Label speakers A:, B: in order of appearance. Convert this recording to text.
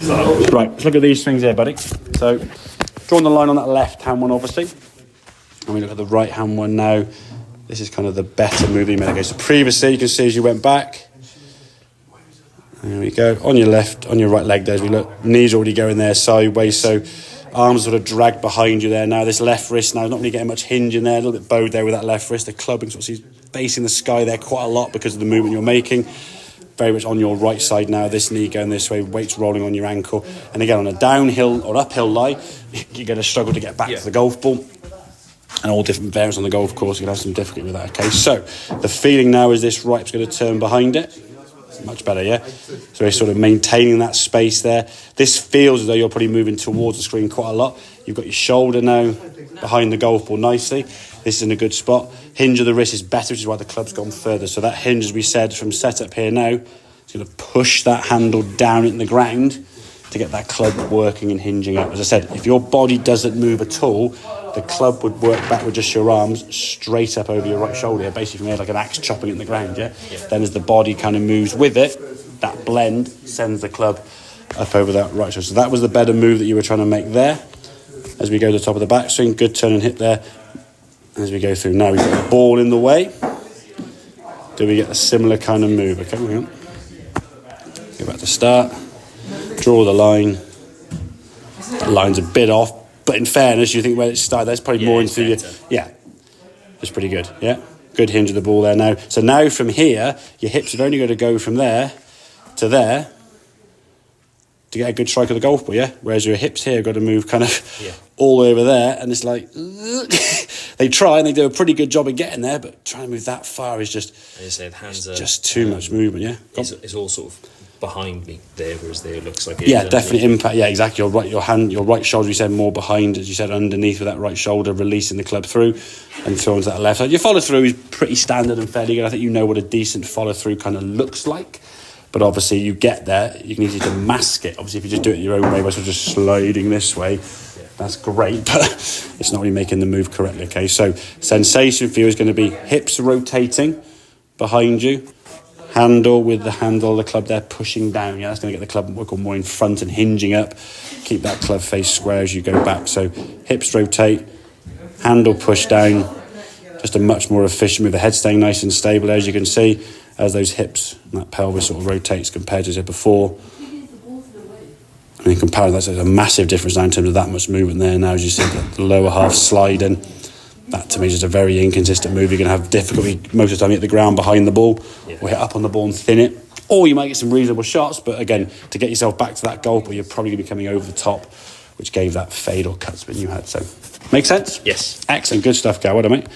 A: Right, let's look at these things here, buddy. So, drawing the line on that left-hand one, obviously. And we look at the right-hand one now. This is kind of the better move you made. Okay, so previously, you can see as you went back. There we go. On your left, on your right leg there, as we look. Knees already going there sideways, so arms sort of dragged behind you there. Now, this left wrist now is not really getting much hinge in there. A little bit bowed there with that left wrist. The clubbing sort of facing the sky there quite a lot because of the movement you're making. Very much on your right side now, this knee going this way, weights rolling on your ankle. And again, on a downhill or uphill lie, you're going to struggle to get back to the golf ball. And all different variants on the golf course, you're going to have some difficulty with that, okay? So, the feeling now is this right's going to turn behind it. Much better, yeah? So we're sort of maintaining that space there. This feels as though you're probably moving towards the screen quite a lot. You've got your shoulder now behind the golf ball nicely. This is in a good spot. Hinge of the wrist is better, which is why the club's gone further. So that hinge, as we said, from setup here now, is going to push that handle down in the ground to get that club working and hinging up. As I said, if your body doesn't move at all, the club would work back with just your arms straight up over your right shoulder. Basically, made like an axe chopping in the ground, yeah? Then as the body kind of moves with it, that blend sends the club up over that right shoulder. So that was the better move that you were trying to make there. As we go to the top of the backswing, good turn and hit there. As we go through, now we've got the ball in the way. Do we get a similar kind of move? Okay, hang on. Go back to start. Draw the line. The line's a bit off, but in fairness, you think where it started, that's probably more into your... Yeah, that's pretty good, yeah. Good hinge of the ball there now. So now from here, your hips have only got to go from there to there to get a good strike of the golf ball, yeah? Whereas your hips here have got to move kind of all over there, and it's like... They try and they do a pretty good job of getting there, but trying to move that far is just...
B: As you said, hands are...
A: just too much movement, yeah?
B: It's all sort of behind me there, whereas there it looks like...
A: Yeah, definitely impact. Yeah, exactly. Your right shoulder, you said, more behind, as you said, underneath with that right shoulder, releasing the club through and throwing to that left side. Your follow-through is pretty standard and fairly good. I think you know what a decent follow-through kind of looks like. But obviously, you get there, you can easily mask it. Obviously, if you just do it your own way by sort of just sliding this way, that's great, but it's not really making the move correctly, okay? So, sensation for you is going to be hips rotating behind you, handle with the handle of the club there pushing down. Yeah, that's going to get the club more in front and hinging up. Keep that club face square as you go back. So, hips rotate, handle push down. Just a much more efficient move. The head staying nice and stable, as you can see, as those hips and that pelvis sort of rotates compared to as before. And in comparison, that's a massive difference now in terms of that much movement there. Now, as you see, the lower half sliding. That, to me, is just a very inconsistent move. You're going to have difficulty most of the time hit the ground behind the ball or hit up on the ball and thin it. Or you might get some reasonable shots, but again, to get yourself back to that goal ball, you're probably going to be coming over the top, which gave that fade or cut spin you had. So, make sense?
B: Yes.
A: Excellent. Good stuff, Gal. Well done, mate.